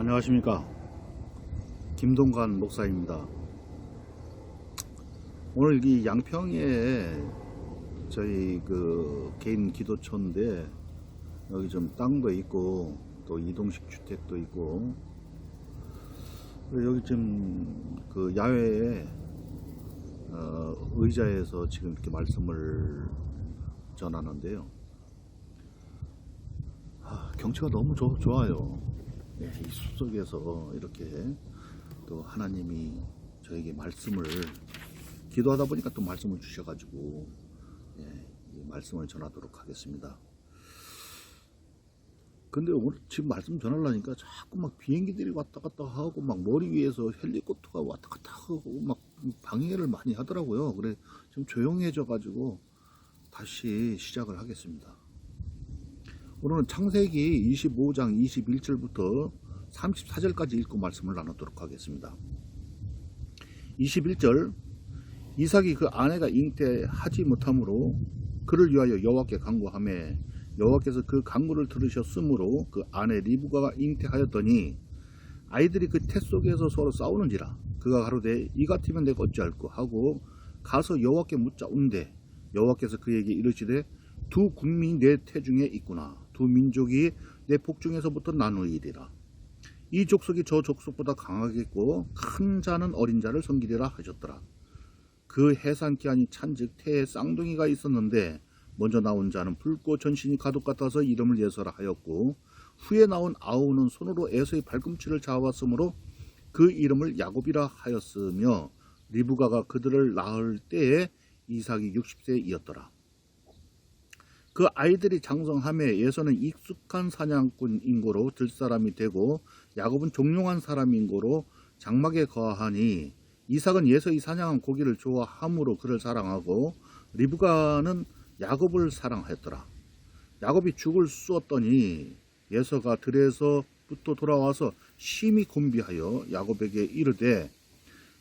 안녕하십니까, 김동관 목사입니다. 오늘 이 양평에 저희 그 개인 기도처인데 여기 좀 땅도 있고 또 이동식 주택도 있고 여기 지금 그 야외에 의자에서 지금 이렇게 말씀을 전하는데요. 경치가 너무 좋아요. 네, 이 숲속에서 이렇게 또 하나님이 저에게 말씀을 기도하다 보니까 또 말씀을 주셔가지고 이 말씀을 전하도록 하겠습니다. 근데 오늘 지금 말씀 전하려니까 자꾸 막 비행기들이 왔다 갔다 하고 막 머리 위에서 헬리콥터가 왔다 갔다 하고 막 방해를 많이 하더라고요. 그래 좀 조용해져 가지고 다시 시작을 하겠습니다. 오늘은 창세기 25장 21절부터 34절까지 읽고 말씀을 나누도록 하겠습니다. 21절, 이삭이 그 아내가 잉태하지 못하므로 그를 위하여 여호와께 간구하매 여호와께서 그 간구를 들으셨으므로 그 아내 리브가가 잉태하였더니 아이들이 그 태 속에서 서로 싸우는지라 그가 가로되 이 같으면 내가 어찌할꼬 하고 가서 여호와께 묻자온대 여호와께서 그에게 이르시되 두 국민이 내 태중에 있구나. 두 민족이 내 복중에서부터 나누이리라. 이 족속이 저 족속보다 강하겠고 큰 자는 어린 자를 섬기리라 하셨더라. 그 해산 기한이 찬즉 태에 쌍둥이가 있었는데 먼저 나온 자는 붉고 전신이 가독 같아서 이름을 예서라 하였고 후에 나온 아우는 손으로 에서의 발꿈치를 잡았으므로 그 이름을 야곱이라 하였으며 리브가가 그들을 낳을 때에 이삭이 60세이었더라. 그 아이들이 장성하매 예서는 익숙한 사냥꾼인 고로 들사람이 되고 야곱은 종용한 사람인 고로 장막에 거하니 이삭은 예서의 사냥한 고기를 좋아함으로 그를 사랑하고 리브가는 야곱을 사랑하였더라. 야곱이 죽을 쑤었더니 예서가 들에서부터 돌아와서 심히 곤비하여 야곱에게 이르되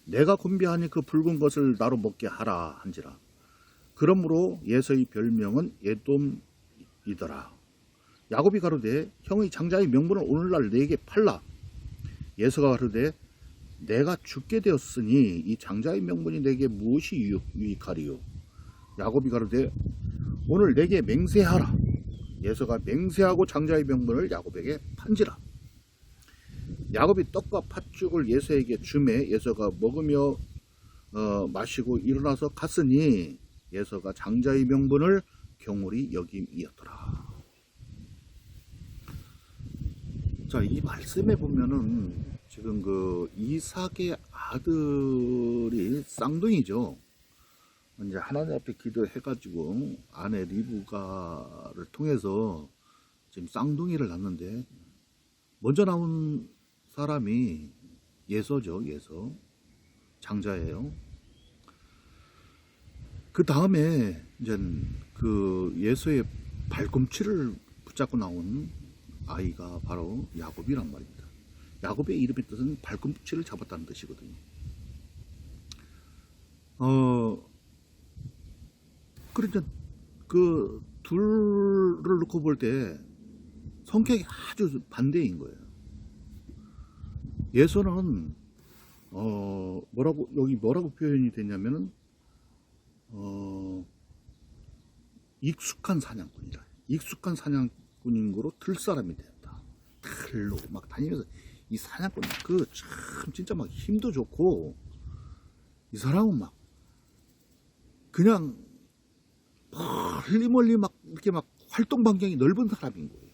내가 곤비하니 그 붉은 것을 나로 먹게 하라 한지라. 그러므로 예서의 별명은 에돔이더라. 야곱이 가로되 형의 장자의 명분을 오늘날 내게 팔라. 예서가 가로되 내가 죽게 되었으니 이 장자의 명분이 내게 무엇이 유익하리요. 야곱이 가로되 오늘 내게 맹세하라. 예서가 맹세하고 장자의 명분을 야곱에게 판지라. 야곱이 떡과 팥죽을 예서에게 주매 예서가 먹으며 마시고 일어나서 갔으니 예서가 장자의 명분을 경홀히 여김이었더라. 자, 이 말씀에 보면은 지금 그 이삭의 아들이 쌍둥이죠. 이제 하나님 앞에 기도해가지고 아내 리브가를 통해서 지금 쌍둥이를 낳는데 먼저 나온 사람이 예서죠. 예서 장자예요. 그 다음에 이제 그 예서의 발꿈치를 붙잡고 나온 아이가 바로 야곱이란 말입니다. 야곱의 이름의 뜻은 발꿈치를 잡았다는 뜻이거든요. 그러니까 그 둘을 놓고 볼 때 성격이 아주 반대인 거예요. 예서는 뭐라고 표현이 되냐면은 익숙한 사냥꾼이라. 익숙한 사냥꾼인 거로 들사람이 되었다. 들로 막 다니면서 이 사냥꾼 그 참 진짜 막 힘도 좋고 이 사람은 막 그냥 멀리 막 이렇게 막 활동 반경이 넓은 사람인 거예요.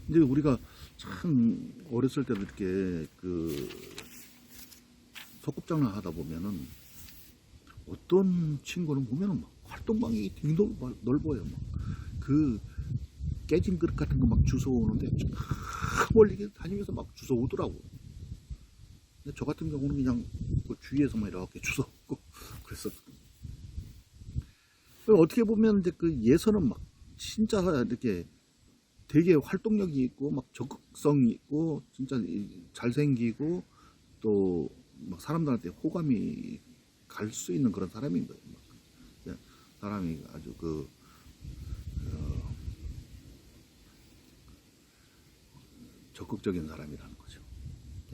근데 우리가 참 어렸을 때도 이렇게 그 소꿉장난 하다 보면은 어떤 친구는 보면은 막 활동방이 되게 넓어요. 막 그 깨진 그릇 같은 거 막 주워 오는데 멀리 다니면서 막 주워 오더라고. 근데 저 같은 경우는 그냥 그 주위에서만 이렇게 주워 오고 그랬었거든요. 어떻게 보면 이제 그 예서는 막 진짜 이렇게 되게 활동력이 있고 막 적극성이 있고 진짜 잘생기고 또 막 사람들한테 호감이 갈 수 있는 그런 사람인 거예요. 사람이 아주 적극적인 사람이라는 거죠.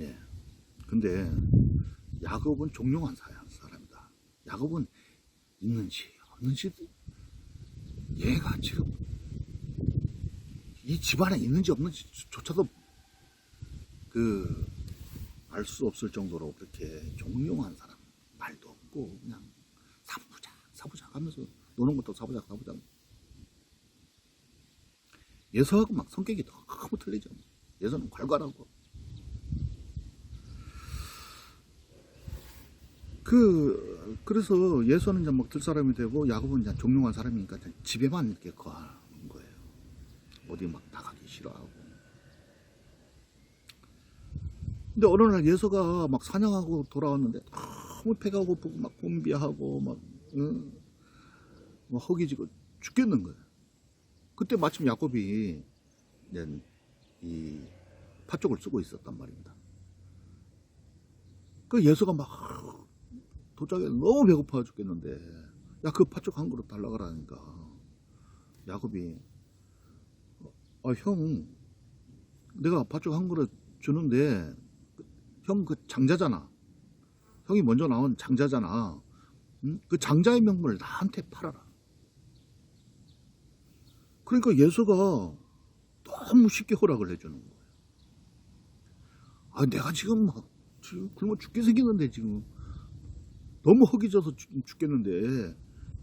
예. 근데 야곱은 종용한 사람이다. 야곱은 있는지 없는지 얘가 지금 이 집안에 있는지 없는지조차도 알 수 없을 정도로 그렇게 종용한 사람. 말도 없고 그냥 사부작 하면서 노는 것도 사부작. 예서하고 막 성격이 너무 틀리죠. 예서는 괄괄하고. 그래서 예서는 이제 막 들사람이 되고 야곱은 이제 종용한 사람이니까 집에만 이렇게 거하는 거예요. 어디 막 나가기 싫어하고. 근데 어느 날 예서가 막 사냥하고 돌아왔는데 너무 배가 고프고 막 곤비하고 막 허기지고 죽겠는 거예요. 그때 마침 야곱이 이 팥죽을 쓰고 있었단 말입니다. 그 예서가 막 도착해 너무 배고파 죽겠는데 야 그 팥죽 한 그릇 달라 그러니까 야곱이 형 내가 팥죽 한 그릇 주는데 형 그 장자잖아. 형이 먼저 나온 장자잖아. 응? 그 장자의 명분을 나한테 팔아라. 그러니까 예수가 너무 쉽게 허락을 해주는 거예요. 내가 지금 굶어 죽게 생겼는데 지금 너무 허기져서 죽겠는데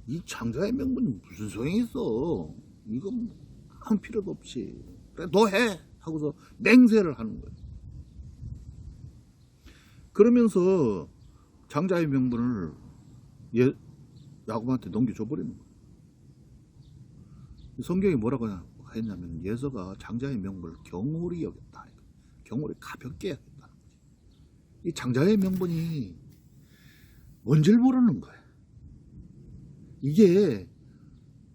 이 장자의 명분이 무슨 소용이 있어. 이거 아무 필요도 없이 그래 너 해 하고서 맹세를 하는 거예요. 그러면서 장자의 명분을 야곱한테 넘겨줘 버리는 거예요. 성경이 뭐라고 했냐면 예서가 장자의 명분을 경홀히 여겼다. 경홀히 가볍게 여겼다는 거지. 이 장자의 명분이 뭔지를 모르는 거예요. 이게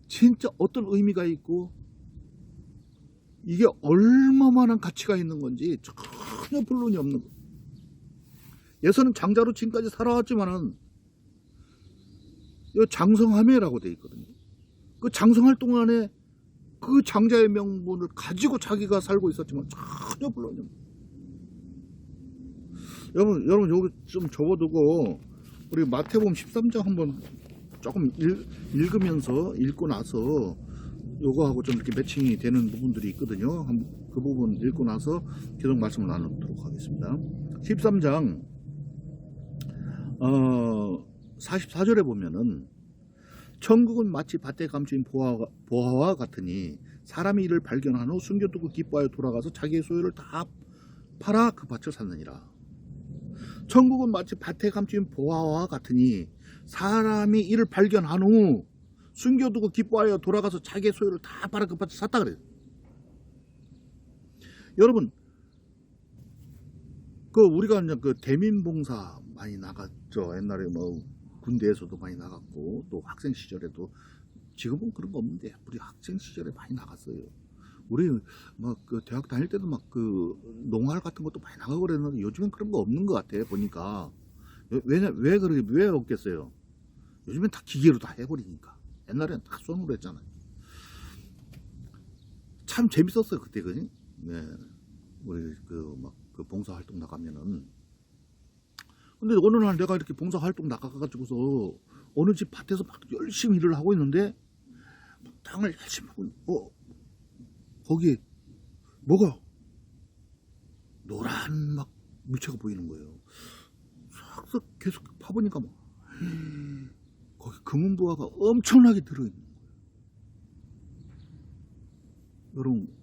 진짜 어떤 의미가 있고 이게 얼마만한 가치가 있는 건지 전혀 분론이 없는 거예요. 예서는 장자로 지금까지 살아왔지만은 장성하매라고 되어 있거든요. 그 장성할 동안에 그 장자의 명분을 가지고 자기가 살고 있었지만 전혀 분론이 없는 거예요. 여러분 여기 좀 적어두고 우리 마태복음 13장 한번 조금 읽고 나서 요거하고 좀 이렇게 매칭이 되는 부분들이 있거든요. 그 부분 읽고 나서 계속 말씀을 나누도록 하겠습니다. 13장 44절에 보면은 천국은 마치 밭에 감추인 보화와 같으니 사람이 이를 발견한 후 숨겨두고 기뻐하여 돌아가서 자기의 소유를 다 팔아 그 밭을 샀느니라. 천국은 마치 밭에 감추인 보화와 같으니 사람이 이를 발견한 후 숨겨두고 기뻐하여 돌아가서 자기의 소유를 다 팔아 그 밭을 샀다 그래요. 여러분 우리가 이제 대민봉사 많이 나갔죠. 옛날에 군대에서도 많이 나갔고 또 학생 시절에도 지금은 그런 거 없는데 우리 학생 시절에 많이 나갔어요. 우리 대학 다닐 때도 농활 같은 것도 많이 나가고 그랬는데 요즘엔 그런 거 없는 것 같아 보니까. 왜 없겠어요? 요즘엔 다 기계로 다 해버리니까. 옛날에는 다 손으로 했잖아요. 참 재밌었어요 그때 그지? 네, 우리 봉사활동 나가면은. 근데 어느 날 내가 이렇게 봉사활동 나가가지고서 어느 집 밭에서 막 열심히 일을 하고 있는데 땅을 열심히 하고 거기에 뭐가 노란 물체가 보이는 거예요. 싹 계속 파보니까 거기 금은보화가 엄청나게 들어있는 거예요. 여러분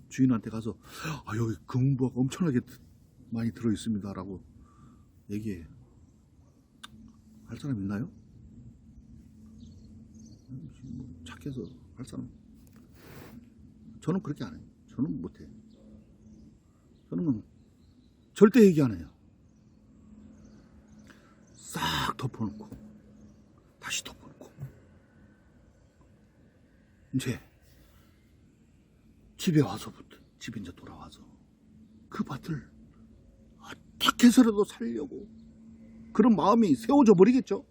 주인한테 가서 여기 금은보화가 엄청나게 많이 들어있습니다 라고 얘기해. 할 사람 있나요? 착해서 할 사람. 저는 그렇게 안 해요. 저는 못해요. 저는 절대 얘기 안 해요. 싹 덮어놓고 다시 덮어놓고 이제 집에 이제 돌아와서 그 밭을 어떻게 해서라도 살려고 그런 마음이 세워져 버리겠죠.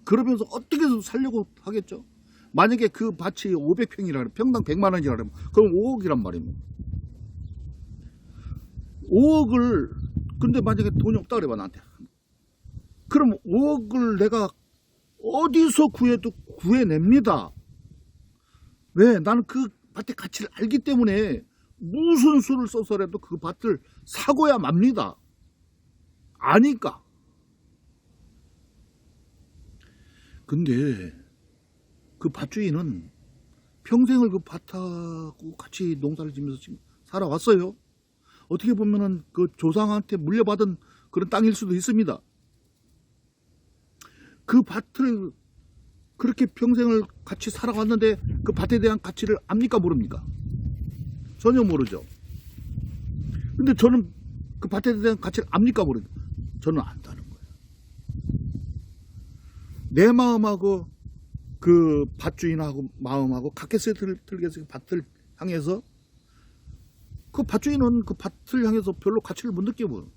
그러면서 어떻게 해서 살려고 하겠죠. 만약에 그 밭이 500평이라 그래, 평당 100만 원이라 그러면 그럼 5억이란 말입니다. 5억을 근데 만약에 돈이 없다 그래봐 나한테. 그럼 5억을 내가 어디서 구해도 구해냅니다. 왜? 나는 그 밭의 가치를 알기 때문에 무슨 수를 써서라도 그 밭을 사고야 맙니다. 아니까. 근데 그 밭주인은 평생을 그 밭하고 같이 농사를 지면서 지금 살아왔어요. 어떻게 보면은 그 조상한테 물려받은 그런 땅일 수도 있습니다. 그 밭을 그렇게 평생을 같이 살아왔는데 그 밭에 대한 가치를 압니까 모릅니까? 전혀 모르죠. 근데 저는 그 밭에 대한 가치를 압니까 모릅니까? 저는 안다는 거예요. 내 마음하고 그 밭주인하고 마음하고 각개서 틀게서 밭을 향해서 그 밭주인은 그 밭을 향해서 별로 가치를 못 느껴요.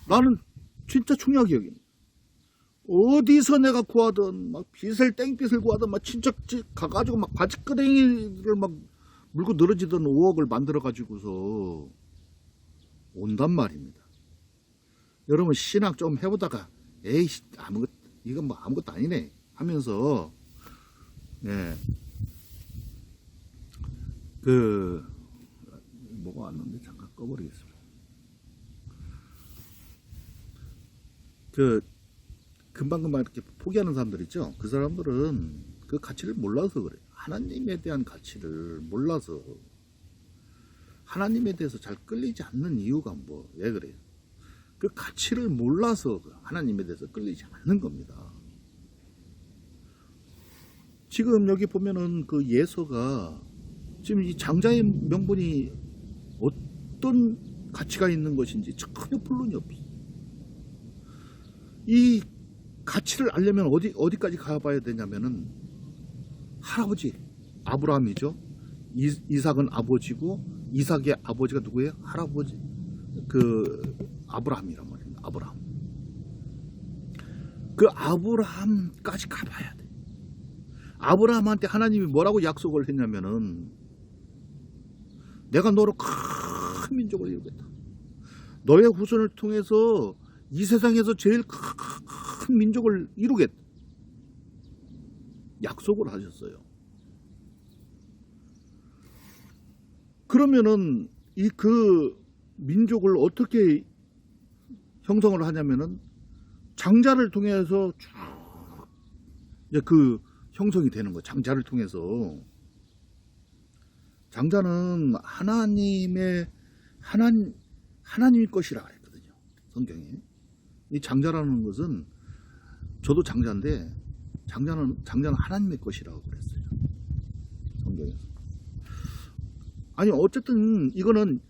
나는 진짜 중요하게 여깁니다. 어디서 내가 구하든 막 땡빛을 구하든 막 친척집 가가지고 막 바지끄댕이를 막 물고 늘어지던 5억을 만들어 가지고서 온단 말입니다. 여러분 신학 좀 해보다가 에이 이건 뭐 아무것도 아니네 하면서 그 뭐가 왔는데 잠깐 꺼버리겠습니다. 그 금방금방 이렇게 포기하는 사람들 있죠. 그 사람들은 그 가치를 몰라서 그래요. 하나님에 대한 가치를 몰라서 하나님에 대해서 잘 끌리지 않는 이유가 왜 그래요? 그 가치를 몰라서 하나님에 대해서 끌리지 않는 겁니다. 지금 여기 보면은 그 예서가 지금 이 장자의 명분이 어떤 가치가 있는 것인지 전혀 본론이 없어요. 이 가치를 알려면 어디까지 가봐야 되냐면은 할아버지 아브라함이죠. 이삭은 아버지고 이삭의 아버지가 누구예요? 할아버지 그 아브라함이란 말입니다. 아브라함. 그 아브라함까지 가봐야 돼. 아브라함한테 하나님이 뭐라고 약속을 했냐면은 내가 너로 큰 민족을 이루겠다. 너의 후손을 통해서 이 세상에서 제일 큰 민족을 이루겠다. 약속을 하셨어요. 그러면은 그 민족을 어떻게 형성을 하냐면은 장자를 통해서 쭉 이제 그 형성이 되는 거예요. 장자를 통해서. 장자는 하나님의 것이라 했거든요. 성경에. 이 장자라는 것은 저도 장자인데 장자는 하나님의 것이라고 그랬어요. 성경에서. 아니 어쨌든 이거는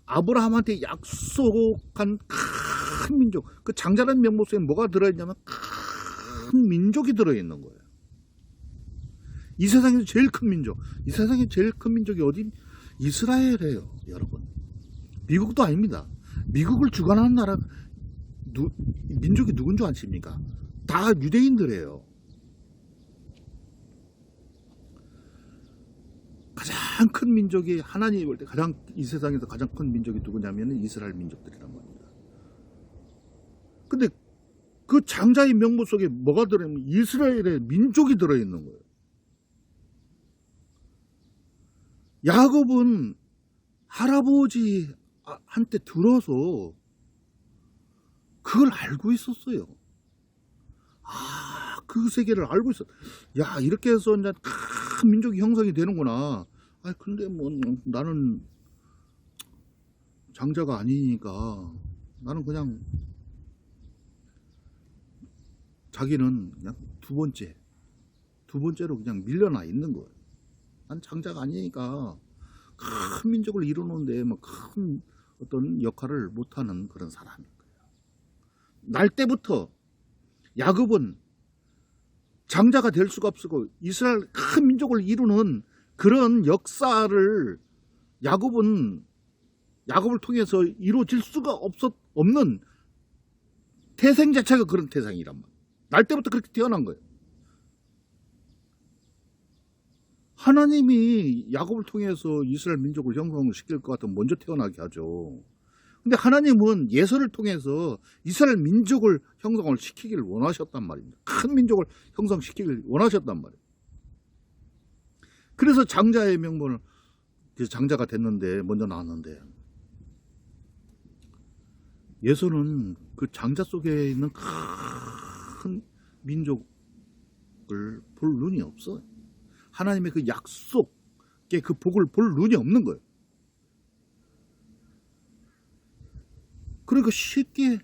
아브라함한테 약속한 큰 민족. 그 장자라는 명목 속에 뭐가 들어있냐면 큰 민족이 들어있는 거예요. 이 세상에서 제일 큰 민족. 이 세상에 제일 큰 민족이 어디? 이스라엘이에요, 여러분. 미국도 아닙니다. 미국을 주관하는 나라 민족이 누군 줄 아십니까? 다 유대인들이에요. 가장 큰 민족이 하나님이 볼 때 이 세상에서 가장 큰 민족이 누구냐면 이스라엘 민족들이란 말입니다. 근데 그 장자의 명부 속에 뭐가 들어있냐면 이스라엘의 민족이 들어있는 거예요. 야곱은 할아버지한테 들어서 그걸 알고 있었어요. 그 세계를 알고 있어. 야, 이렇게 해서 이제 큰 민족이 형성이 되는구나. 근데 뭐 나는 장자가 아니니까 나는 그냥 자기는 그냥 두 번째로 그냥 밀려나 있는 거예요. 난 장자가 아니니까 큰 민족을 이루는데 뭐 큰 어떤 역할을 못하는 그런 사람인 거예요. 날 때부터 야곱은 장자가 될 수가 없고 이스라엘 큰 민족을 이루는 그런 역사를 야곱을 통해서 이루어질 수가 없는 태생 자체가 그런 태생이란 말이에요. 날 때부터 그렇게 태어난 거예요. 하나님이 야곱을 통해서 이스라엘 민족을 형성을 시킬 것 같으면 먼저 태어나게 하죠. 근데 하나님은 예서를 통해서 이스라엘 민족을 형성을 시키기를 원하셨단 말입니다. 큰 민족을 형성시키기를 원하셨단 말이에요. 그래서 장자의 명분을 장자가 됐는데 먼저 나왔는데 예서는 그 장자 속에 있는 큰 민족을 볼 눈이 없어요. 하나님의 그 약속의 그 복을 볼 눈이 없는 거예요. 그러니까 쉽게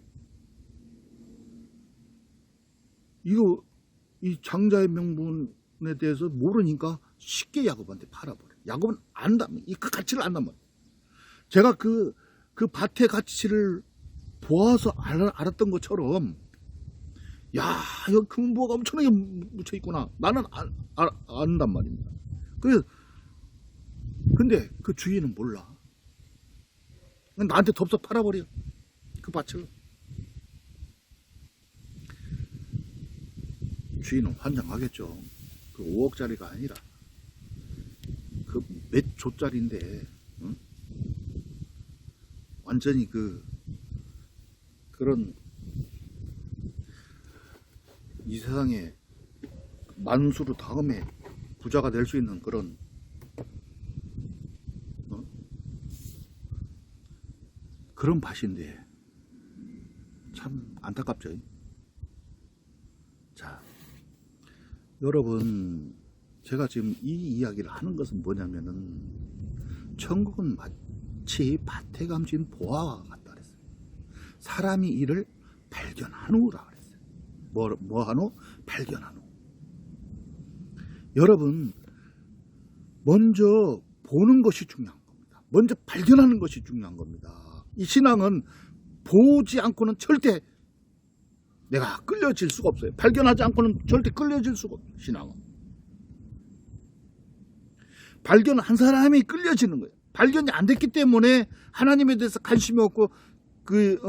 이 장자의 명분에 대해서 모르니까 쉽게 야곱한테 팔아버려. 야곱은 안다. 그 가치를 안단 말이에요. 제가 그 밭의 가치를 보아서 알았던 것처럼 야, 여기 금보가 엄청나게 묻혀 있구나. 나는 안단 말입니다. 근데 그 주인은 몰라. 나한테 덥석 팔아버려. 그 밭을. 주인은 환장하겠죠. 그 5억짜리가 아니라 그 몇 조짜리인데, 응? 완전히 그런 이 세상에 만수르 다음에 부자가 될 수 있는 그런 그런 밭인데 참 안타깝죠. 자, 여러분, 제가 지금 이 이야기를 하는 것은 뭐냐면은 천국은 마치 밭에 감진 보화와 같다 그랬어요. 사람이 이를 발견한 후라 그랬어요. 뭐 하노? 발견한 후. 여러분, 먼저 보는 것이 중요한 겁니다. 먼저 발견하는 것이 중요한 겁니다. 이 신앙은 보지 않고는 절대 내가 끌려질 수가 없어요. 발견하지 않고는 절대 끌려질 수가 없어요. 신앙은. 발견한 사람이 끌려지는 거예요. 발견이 안 됐기 때문에 하나님에 대해서 관심이 없고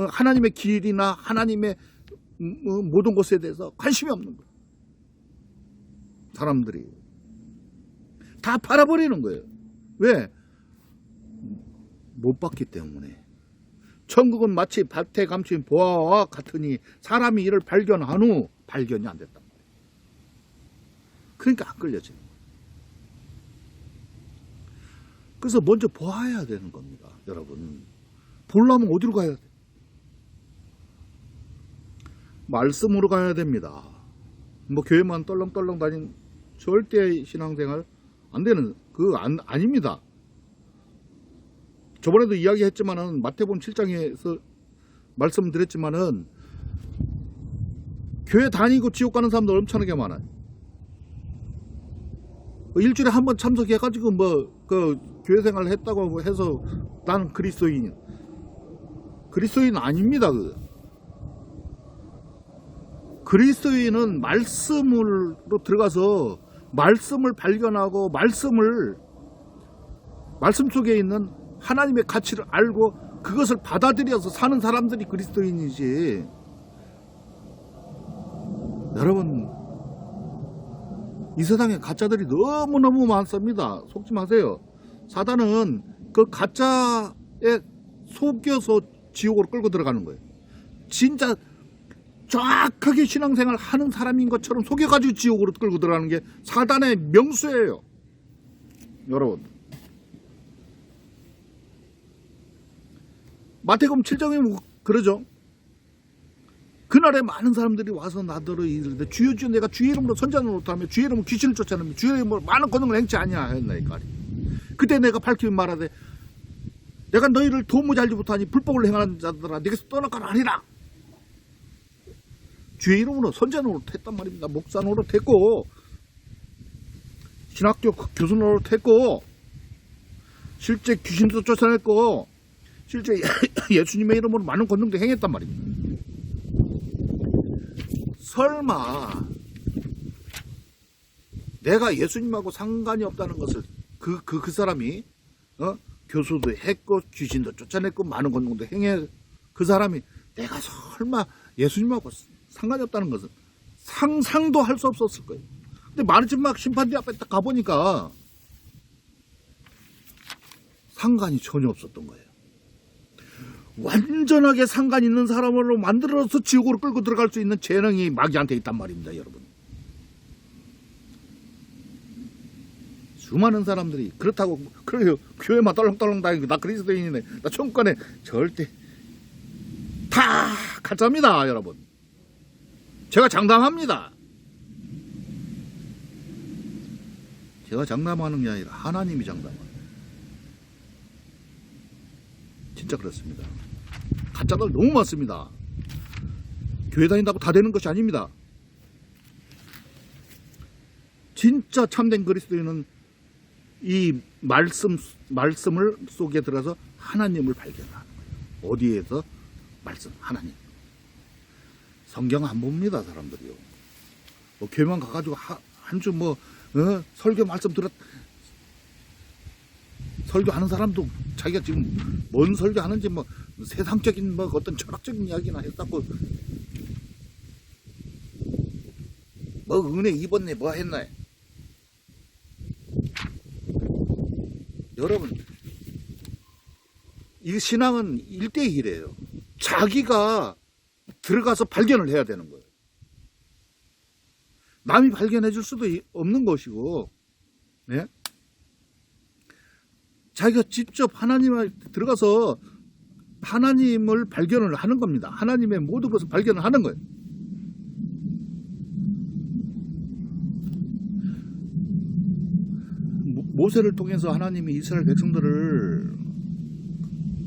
하나님의 길이나 하나님의 모든 것에 대해서 관심이 없는 거예요. 사람들이 다 팔아버리는 거예요. 왜? 못 봤기 때문에. 천국은 마치 밭에 감춘 보화와 같으니 사람이 이를 발견한 후 발견이 안 됐단 말이에요. 그러니까 안 끌려져요. 그래서 먼저 보아야 되는 겁니다. 여러분, 보려면 어디로 가야 돼? 말씀으로 가야 됩니다. 뭐 교회만 떨렁떨렁 다닌 절대 신앙생활 안 되는 아닙니다. 저번에도 이야기했지만은 마태복음 7장에서 말씀드렸지만은 교회 다니고 지옥 가는 사람들 엄청나게 많아요. 일주일에 한 번 참석해가지고 교회 생활을 했다고 해서 나는 그리스도인 아닙니다. 그리스도인은 말씀으로 들어가서 말씀을 발견하고 말씀 속에 있는 하나님의 가치를 알고 그것을 받아들여서 사는 사람들이 그리스도인이지. 여러분, 이 세상에 가짜들이 너무너무 많습니다. 속지 마세요. 사단은 그 가짜에 속여서 지옥으로 끌고 들어가는 거예요. 진짜 정확하게 신앙생활 하는 사람인 것처럼 속여가지고 지옥으로 끌고 들어가는 게 사단의 명수예요. 여러분, 마태복음 7장에 그러죠. 그날에 많은 사람들이 와서 나더러 이르되 주여 주여 내가 주의 이름으로 선지자를 못하며 주의 이름으로 귀신을 쫓아내며 주의 이름으로 많은 권능을 행치 아니하 했나이까. 그때 내가 밝히며 말하되 내가 너희를 도무지 알지 못하니 불법을 행하는 자들아 네게서 떠나가라 하리라. 주의 이름으로 선지자 노릇 했단 말입니다. 목사 노릇 했고 신학교 교수 노릇 했고 실제 귀신도 쫓아냈고 실제 예수님의 이름으로 많은 권능도 행했단 말입니다. 설마 내가 예수님하고 상관이 없다는 것을 그 사람이 교수도 했고 귀신도 쫓아냈고 많은 권능도 행해 그 사람이 내가 설마 예수님하고 상관이 없다는 것을 상상도 할 수 없었을 거예요. 근데 마르지막 심판대 앞에 딱 가보니까 상관이 전혀 없었던 거예요. 완전하게 상관 있는 사람으로 만들어서 지옥으로 끌고 들어갈 수 있는 재능이 마귀한테 있단 말입니다, 여러분. 수많은 사람들이 그렇다고 그래요. 교회만 떨렁떨렁 다니고 나 그리스도인이네, 나 천국 가네. 절대 다 가짜입니다, 여러분. 제가 장담합니다. 제가 장담하는 게 아니라 하나님이 장담합니다. 진짜 그렇습니다. 가짜들 너무 많습니다. 교회 다닌다고 다 되는 것이 아닙니다. 진짜 참된 그리스도인은 이 말씀을 속에 들어서 하나님을 발견하는 거예요. 어디에서? 말씀, 하나님. 성경 안 봅니다, 사람들이요. 뭐 교회만 가가지고 한 주 설교 말씀 설교하는 사람도 자기가 지금 뭔 설교하는지 세상적인 어떤 철학적인 이야기나 했다고 은혜 입었네 뭐 했나. 여러분, 이 신앙은 1대1이에요. 자기가 들어가서 발견을 해야 되는 거예요. 남이 발견해 줄 수도 없는 것이고, 네? 자기가 직접 하나님을 들어가서 하나님을 발견을 하는 겁니다. 하나님의 모든 것을 발견을 하는 거예요. 모세를 통해서 하나님이 이스라엘 백성들을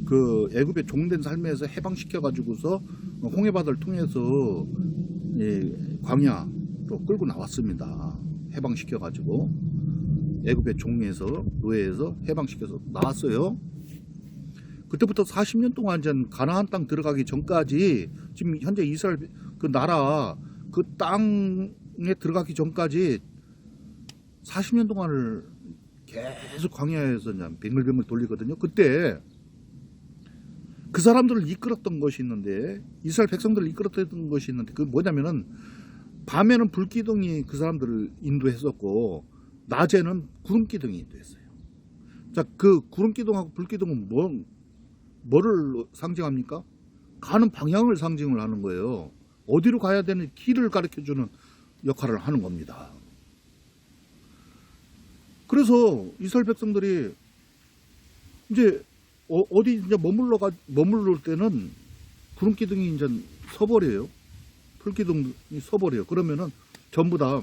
그 애굽의 종된 삶에서 해방시켜 가지고서 홍해바다를 통해서 광야로 끌고 나왔습니다. 해방시켜 가지고 애굽의 종에서 노예에서 해방시켜서 나왔어요. 그때부터 40년 동안 가나안 땅 들어가기 전까지, 지금 현재 이스라엘 그 나라 그 땅에 들어가기 전까지 40년 동안을 계속 광야에서 뱅글뱅글 돌리거든요. 그때 그 사람들을 이끌었던 것이 있는데, 이스라엘 백성들을 이끌었던 것이 있는데, 그 뭐냐면은 밤에는 불기둥이 그 사람들을 인도했었고 낮에는 구름기둥이 인도했어요. 자, 그 구름기둥하고 불기둥은 뭐를 상징합니까? 가는 방향을 상징을 하는 거예요. 어디로 가야 되는 길을 가르쳐주는 역할을 하는 겁니다. 그래서 이스라엘 백성들이 이제 어디 이제 머물러 때는 구름기둥이 이제 서버려요. 불기둥이 서버려요. 그러면은 전부 다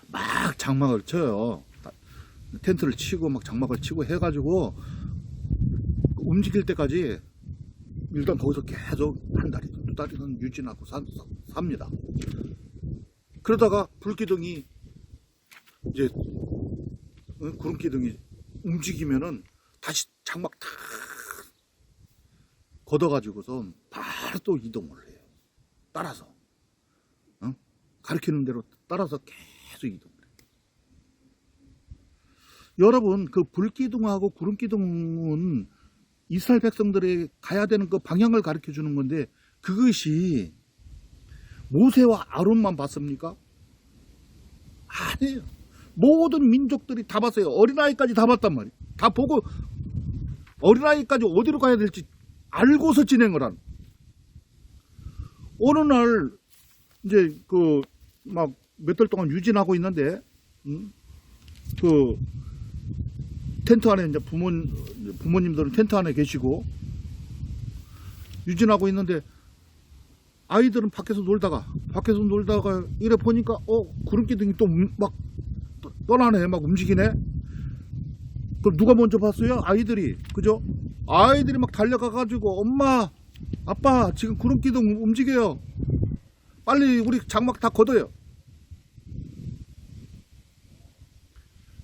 막 장막을 쳐요. 텐트를 치고 막 장막을 치고 해가지고 움직일 때까지 일단 거기서 계속 한 달이, 두 달이는 유지하고 삽니다. 그러다가 불기둥이 이제 구름기둥이 움직이면은 다시 장막 다 걷어가지고서 바로 또 이동을 해요. 따라서 가르치는 대로 따라서 계속 이동을 해요. 여러분, 그 불기둥하고 구름기둥은 이스라엘 백성들이 가야 되는 그 방향을 가르쳐 주는 건데, 그것이 모세와 아론만 봤습니까? 아니에요. 모든 민족들이 다 봤어요. 어린아이까지 다 봤단 말이에요. 다 보고 어린아이까지 어디로 가야 될지 알고서 진행을 한. 어느 날 이제 그 막 몇 달 동안 유진하고 있는데, 그 텐트 안에 이제 부모님들은 텐트 안에 계시고 유진하고 있는데, 아이들은 밖에서 놀다가 이래 보니까 구름기둥이 또 막 떠나네, 막 움직이네. 그럼 누가 먼저 봤어요? 아이들이. 그죠? 아이들이 막 달려가 가지고, 엄마, 아빠, 지금 구름기둥 움직여요. 빨리 우리 장막 다 걷어요.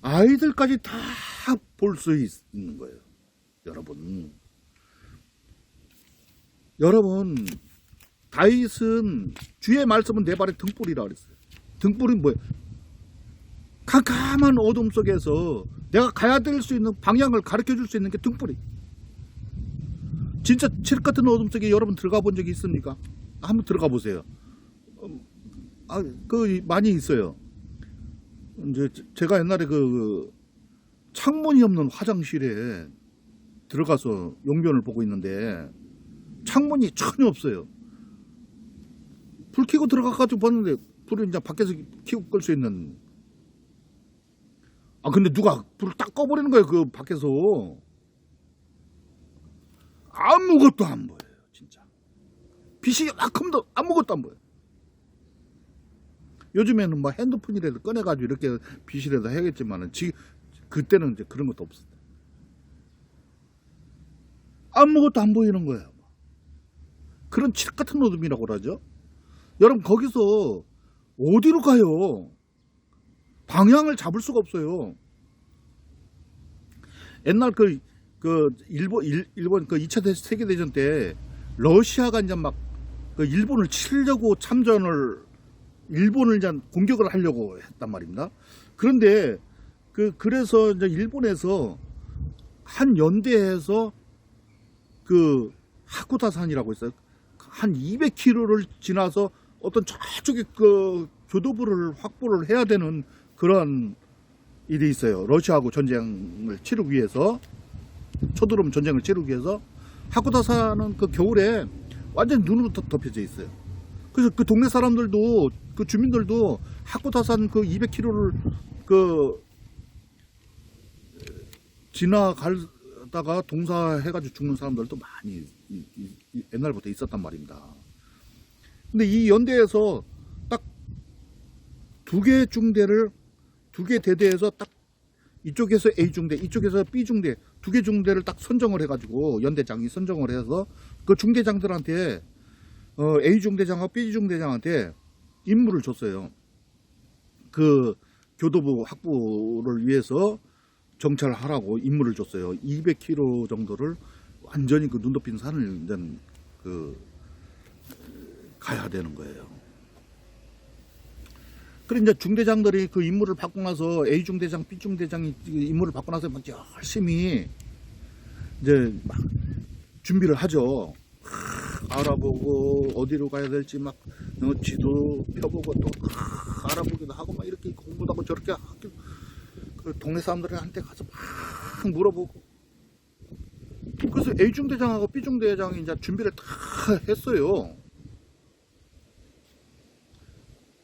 아이들까지 다 볼 수 있는 거예요. 여러분, 다윗은 주의 말씀은 내 발의 등불이라 그랬어요. 등불이 뭐예요? 캄캄한 어둠 속에서 내가 가야 될 수 있는 방향을 가르쳐 줄 수 있는 게 등불이. 진짜 칠흑 같은 어둠 속에 여러분 들어가 본 적이 있습니까? 한번 들어가 보세요. 많이 있어요. 이제 제가 옛날에 창문이 없는 화장실에 들어가서 용변을 보고 있는데 창문이 전혀 없어요. 불 켜고 들어가가지고 봤는데 불을 이제 밖에서 켜고 끌 수 있는. 근데 누가 불을 딱 꺼버리는 거예요. 그 밖에서 아무것도 안 보여요. 진짜 빛이 약큼도 아무것도 안 보여요. 요즘에는 뭐 핸드폰이라도 꺼내가지고 이렇게 빛이라도 해야겠지만은 그때는 이제 그런 것도 없었어요. 아무것도 안 보이는 거예요. 그런 칠흑 같은 어둠이라고 그러죠. 여러분 거기서 어디로 가요? 방향을 잡을 수가 없어요. 옛날 일본 2차 세계대전 때 러시아가 이제 막 일본을 치려고 일본을 이제 공격을 하려고 했단 말입니다. 그런데 그래서 이제 일본에서 한 연대에서 하쿠다산이라고 있어요. 한 200km를 지나서 어떤 저쪽에 교도부를 확보를 해야 되는 그런 일이 있어요. 러시아하고 전쟁을 치르기 위해서, 초드럼 전쟁을 치르기 위해서. 하쿠다산은 겨울에 완전히 눈으로 덮여져 있어요. 그래서 그 동네 사람들도, 그 주민들도 하쿠다산 200km를 지나가다가 동사해가지고 죽는 사람들도 많이 옛날부터 있었단 말입니다. 근데 이 연대에서 딱 두 개 대대에서 딱 이쪽에서 A중대, 이쪽에서 B중대, 두 개 중대를 딱 선정을 해가지고 연대장이 선정을 해서 그 중대장들한테 A중대장하고 B중대장한테 임무를 줬어요. 그 교도부 확보를 위해서 정찰하라고 임무를 줬어요. 200km 정도를 완전히 눈 덮인 산을 이제 가야 되는 거예요. 그래 이제 중대장들이 그 임무를 받고 나서 A중대장, B중대장이 임무를 받고 나서 막 열심히 이제 막 준비를 하죠. 알아보고 어디로 가야 될지 막 지도 펴보고 또 알아보기도 하고 막 이렇게 공부도 하고 저렇게 그 동네 사람들한테 가서 막 물어보고. 그래서 A중대장하고 B중대장이 이제 준비를 다 했어요.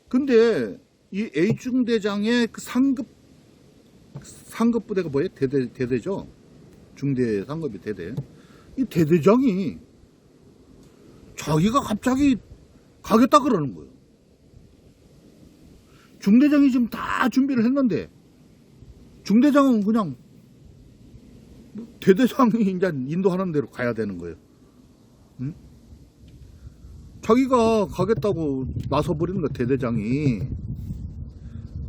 근데 이 A중대장의 상급 부대가 뭐예요? 대대죠. 중대 상급이 대대. 이 대대장이 자기가 갑자기 가겠다 그러는 거예요. 중대장이 지금 다 준비를 했는데 중대장은 그냥 대대장이 이제 인도하는 대로 가야 되는 거예요. 응? 자기가 가겠다고 나서버리는 거야, 대대장이.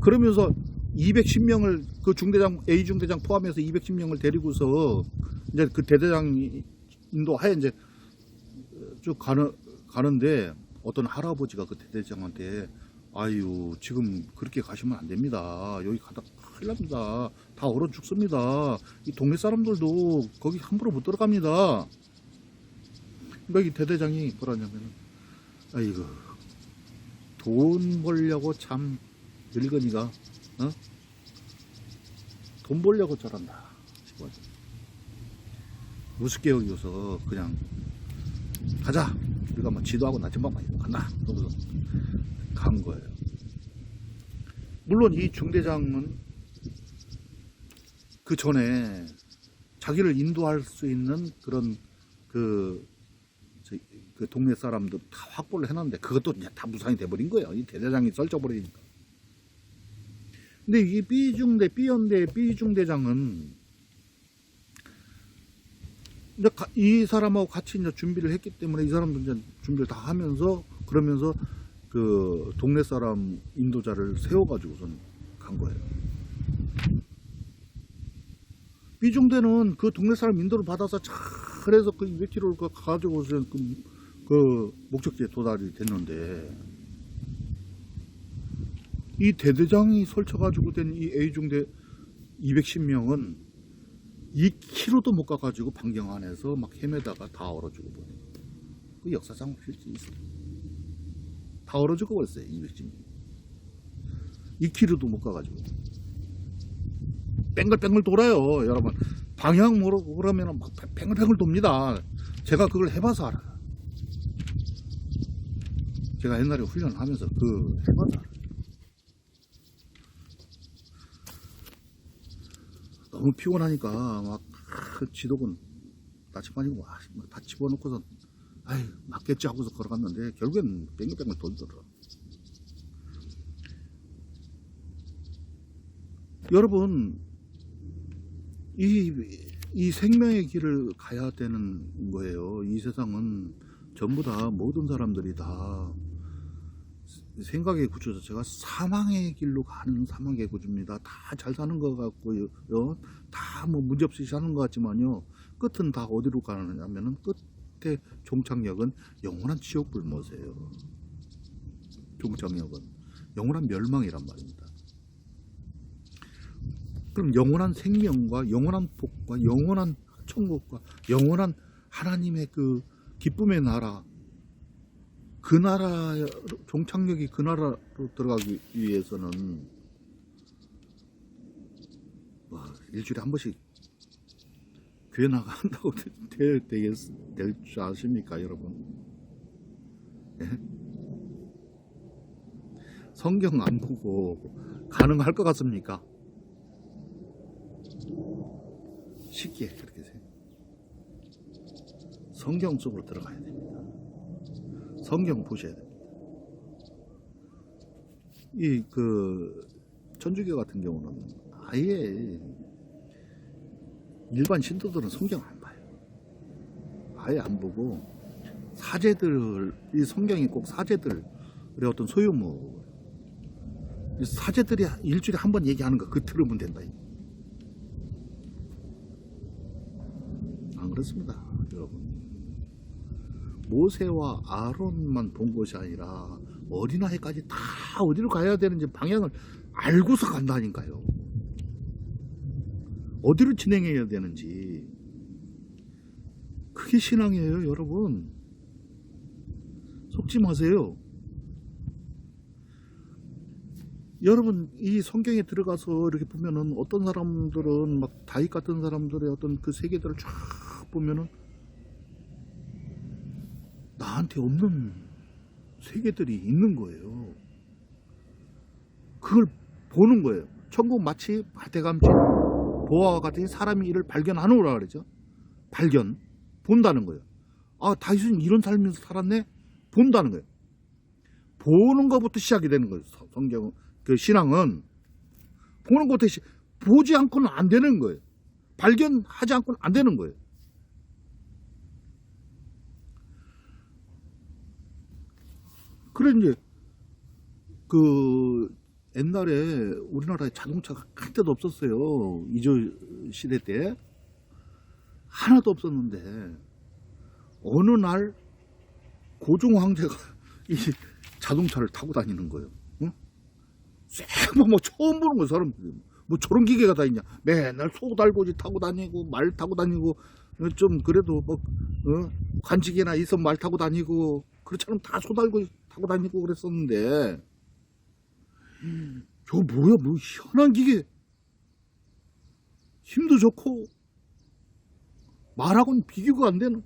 그러면서 210명을 그 중대장, A중대장 포함해서 210명을 데리고서 이제 그 대대장 인도하에 이제 쭉 가는데 어떤 할아버지가 그 대대장한테 아유, 지금 그렇게 가시면 안 됩니다. 여기 가다 큰일 납니다. 다 얼어 죽습니다. 이 동네 사람들도 거기 함부로 못 들어갑니다. 그러니까 이 대대장이 뭐라냐면, 아이고, 돈 벌려고 참 늙은이가, 돈 벌려고 저런다. 우습게 여기서 그냥 가자. 우리가 뭐 지도하고 나침반만 입고 간다. 그러면서 간 거예요. 물론 이 중대장은 그 전에 자기를 인도할 수 있는 그런 그 동네 사람들 다 확보를 해놨는데 그것도 이제 다 무산이 돼버린 거예요. 이 대대장이 설쳐버리니까. 근데 이 B연대 B중대장은 이제 이 사람하고 같이 이제 준비를 했기 때문에 이 사람도 이제 준비를 다 하면서 그러면서 그 동네 사람 인도자를 세워가지고선 간 거예요. B중대는 그 동네 사람 인도를 받아서 잘해서 그 200km를 가지고서 그 목적지에 도달이 됐는데 이 대대장이 설쳐가지고 된 이 A중대 210명은 2km도 못 가가지고 반경 안에서 막 헤매다가 다 얼어 죽어버린 그 역사상 실제 있어요. 다 얼어 죽어버렸어요. 210명. 2km도 못 가가지고 뺑글뺑글 돌아요. 여러분 방향 모르고 그러면 막 뺑글뺑글 돕니다. 제가 그걸 해봐서 알아요. 제가 옛날에 훈련하면서 그 해봐서 알아요. 너무 피곤하니까 막 지도군 나치판이고 다 집어넣고서 아이 맞겠지 하고서 걸어갔는데 결국엔 뺑글뺑글 돌더라. 여러분 이 생명의 길을 가야 되는 거예요. 이 세상은 전부 다 모든 사람들이 다 생각에 굳혀서 제가 사망의 길로 가는 사망의 구주입니다. 다 잘 사는 것 같고요. 다 뭐 문제없이 사는 것 같지만요. 끝은 다 어디로 가느냐면은 끝에 종착역은 영원한 지옥 불못이에요. 종착역은 영원한 멸망이란 말입니다. 그럼 영원한 생명과 영원한 복과 영원한 천국과 영원한 하나님의 그 기쁨의 나라, 그 나라 종착역이 그 나라로 들어가기 위해서는 뭐 일주일에 한 번씩 교회 나간다고 될 줄 아십니까, 여러분? 예? 성경 안 보고 가능할 것 같습니까? 쉽게 그렇게 생각. 성경 속으로 들어가야 됩니다. 성경 보셔야 됩니다. 이 그 천주교 같은 경우는 아예 일반 신도들은 성경 안 봐요. 아예 안 보고 사제들, 이 성경이 꼭 사제들의 어떤 소유무, 사제들이 일주일에 한 번 얘기하는 거 그 들으면 된다. 안 그렇습니다, 여러분. 모세와 아론만 본 것이 아니라 어린아이까지 다 어디로 가야 되는지 방향을 알고서 간다니까요. 어디로 진행해야 되는지. 그게 신앙이에요, 여러분. 속지 마세요. 여러분, 이 성경에 들어가서 이렇게 보면은 어떤 사람들은 막 다윗 같은 사람들의 어떤 그 세계들을 쫙 보면은 나한테 없는 세계들이 있는 거예요. 그걸 보는 거예요. 천국 마치 대감치 보아와 같은 사람이 이를 발견하노라 그러죠. 발견, 본다는 거예요. 아, 다윗은 이런 삶에서 살았네? 본다는 거예요. 보는 것부터 시작이 되는 거예요. 성경, 그 신앙은 보는 것부터 보지 않고는 안 되는 거예요. 발견하지 않고는 안 되는 거예요. 그래 이제 그 옛날에 우리나라에 자동차가 한 대도 없었어요. 이조 시대 때 하나도 없었는데 어느 날 고종 황제가 이 자동차를 타고 다니는 거예요. 응? 뭐 처음 보는 거예요. 사람들이 뭐 저런 기계가 다 있냐. 맨날 소달고지 타고 다니고 말 타고 다니고 좀 그래도 뭐 관직이나 있어 말 타고 다니고 그렇잖아요. 다 소달고지 타고 다니고 그랬었는데 저거 뭐야, 뭐 희한한 기계. 힘도 좋고 말하고는 비교가 안 되는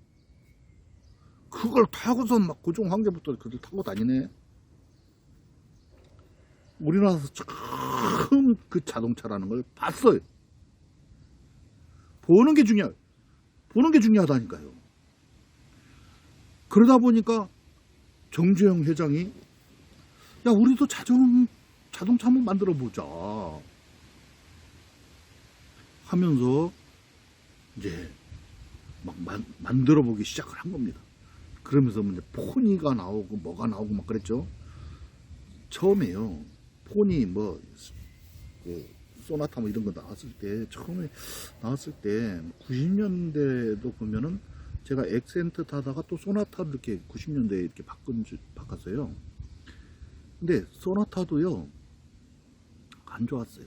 그걸 타고서 막 고종 황제부터 그들 타고 다니네. 우리나라에서 처음 그 자동차라는 걸 봤어요. 보는 게 중요해요. 보는 게 중요하다니까요. 그러다 보니까 정주영 회장이 야, 우리도 자동차 한번 만들어 보자 하면서 이제 막 만들어 보기 시작을 한 겁니다. 그러면서 이제 포니가 나오고 뭐가 나오고 막 그랬죠. 처음에요. 포니 뭐 그 소나타 뭐 이런 거 나왔을 때, 처음에 나왔을 때 90년대도 보면은 제가 엑센트 타다가 또 소나타를 이렇게 90년대에 이렇게 바꿨어요. 근데 소나타도요 안 좋았어요.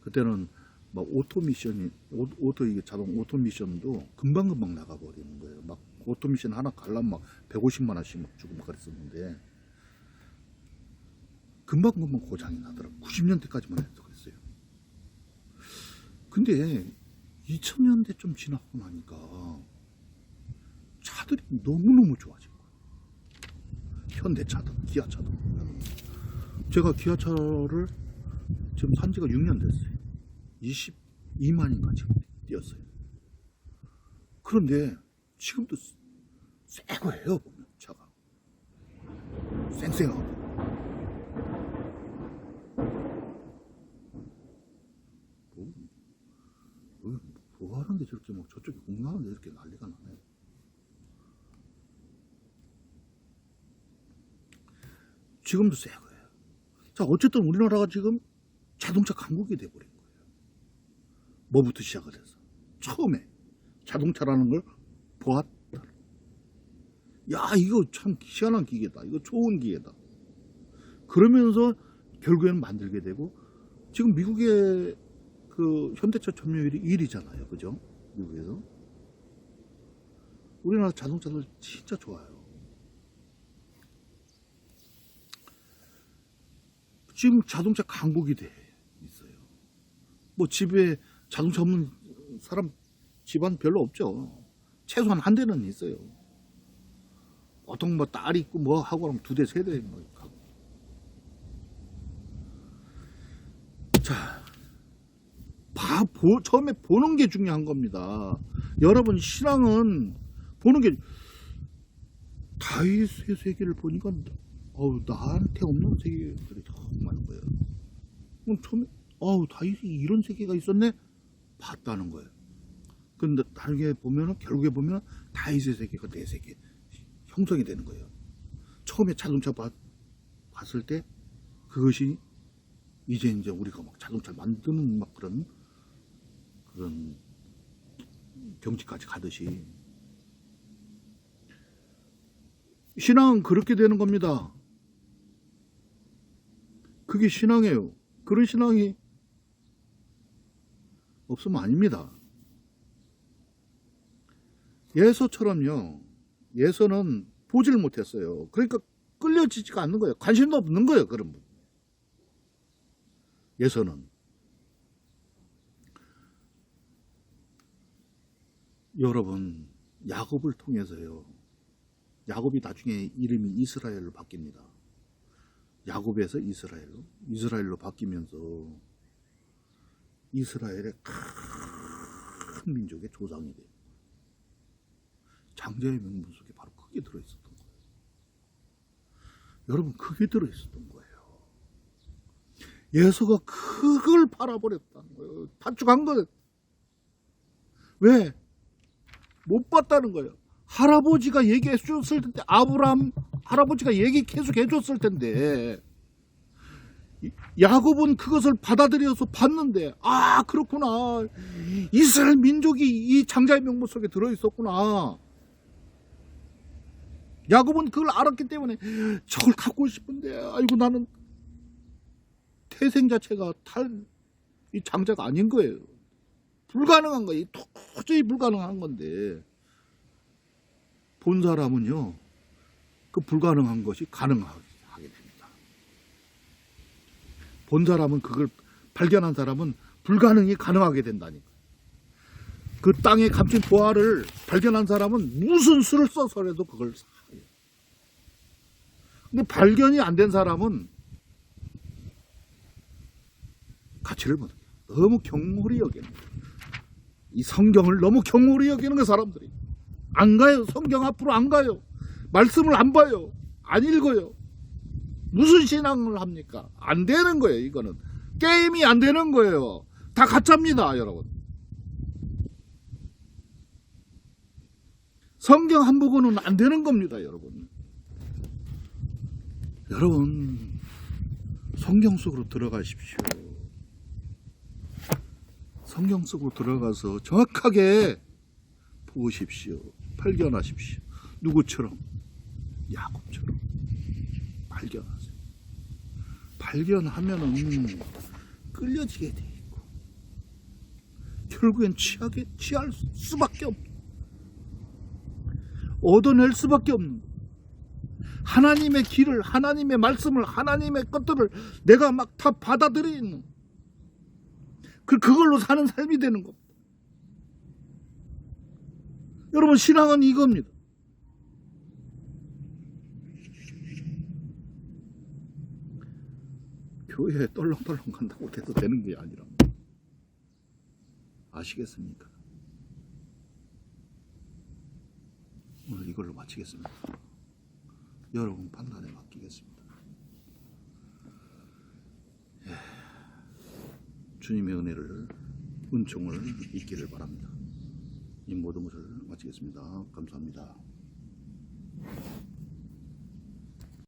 그때는 막 오토 이게 자동 오토미션도 금방금방 나가버리는 거예요. 막 오토미션 하나 가려면 막 150만 원씩 막 주고 막 그랬었는데, 금방금방 고장이 나더라고. 90년대까지만 해도 그랬어요. 근데 2000년대 좀 지나고 나니까 차들이 너무너무 좋아진 거예요. 현대차든 기아차든. 제가 기아차를 지금 산 지가 6년 됐어요. 22만인가 지금 뛰었어요. 그런데 지금도 새 거예요. 보면 차가 쌩쌩하고. 뭐 하는데 저렇게 막 저쪽에 공나는데 이렇게 난리가 나네. 지금도 새 거예요. 자, 어쨌든 우리나라가 지금 자동차 강국이 돼버린 거예요. 뭐부터 시작을 해서 처음에 자동차라는 걸 보았다. 야, 이거 참 희한한 기계다. 이거 좋은 기계다. 그러면서 결국에는 만들게 되고, 지금 미국의 그 현대차 점유율이 1위잖아요. 그죠? 미국에서. 우리나라 자동차들 진짜 좋아요. 지금 자동차 강국이 돼 있어요. 뭐 집에 자동차 없는 사람 집안 별로 없죠. 최소한 한 대는 있어요. 보통 뭐 딸 있고 뭐 하고 하면 2대, 3대 뭐 가고. 자, 처음에 보는 게 중요한 겁니다. 여러분, 신앙은 보는 게, 다윗의 세계를 보니까 나한테 없는 세계들이 너무 많은 거예요. 그럼 처음에 다윗이 이런 세계가 있었네 봤다는 거예요. 근데 나중에 보면은, 결국에 보면 다윗의 세계가 내 세계 형성이 되는 거예요. 처음에 자동차 봤을 때 그것이 이제 우리가 막 자동차 만드는 막 그런 경지까지 가듯이, 신앙은 그렇게 되는 겁니다. 그게 신앙이에요. 그런 신앙이 없으면 아닙니다. 예서처럼요. 예서는 보지를 못했어요. 그러니까 끌려지지가 않는 거예요. 관심도 없는 거예요. 그런 분. 예서는. 여러분, 야곱을 통해서요. 야곱이 나중에 이름이 이스라엘로 바뀝니다. 야곱에서 이스라엘로 바뀌면서 이스라엘의 큰 민족의 조상이 돼요. 장자의 명분 속에 바로 그게 들어있었던 거예요. 여러분, 그게 들어있었던 거예요. 예수가 그걸 팔아버렸다는 거예요. 파죽한 거예요. 왜? 못 봤다는 거예요. 할아버지가 얘기해 줬을 텐데, 아브라함 할아버지가 얘기 계속 해줬을 텐데, 야곱은 그것을 받아들여서 봤는데, 그렇구나. 이스라엘 민족이 이 장자의 명분 속에 들어있었구나. 야곱은 그걸 알았기 때문에 저걸 갖고 싶은데, 아이고, 나는 태생 자체가 이 장자가 아닌 거예요. 불가능한 거예요. 도저히 불가능한 건데, 본 사람은요, 그 불가능한 것이 가능하게 됩니다. 본 사람은, 그걸 발견한 사람은 불가능이 가능하게 된다니까. 그 땅에 감춘 보화를 발견한 사람은 무슨 수를 써서라도 그걸 사요. 근데 발견이 안 된 사람은 가치를 못 해요. 너무 경홀히 여기는 거예요. 이 성경을 너무 경홀히 여기는 거, 사람들이. 안 가요. 성경 앞으로 안 가요. 말씀을 안 봐요. 안 읽어요. 무슨 신앙을 합니까? 안 되는 거예요. 이거는 게임이 안 되는 거예요. 다 가짜입니다, 여러분. 성경 한 부분은 안 되는 겁니다, 여러분. 여러분, 성경 속으로 들어가십시오. 성경 속으로 들어가서 정확하게 보십시오. 발견하십시오. 누구처럼? 야곱처럼 발견하세요. 발견하면은 끌려지게 돼 있고, 결국엔 취할 수밖에 없고, 얻어낼 수밖에 없는, 하나님의 길을, 하나님의 말씀을, 하나님의 것들을 내가 막 다 받아들이는, 그걸로 사는 삶이 되는 겁니다. 여러분, 신앙은 이겁니다. 교회에 떨렁떨렁 간다고 돼서 되는 게 아니라, 아시겠습니까? 오늘 이걸로 마치겠습니다. 여러분 판단에 맡기겠습니다. 주님의 은혜를, 은총을 잊기를 바랍니다. 이 모든 것을 마치겠습니다. 감사합니다.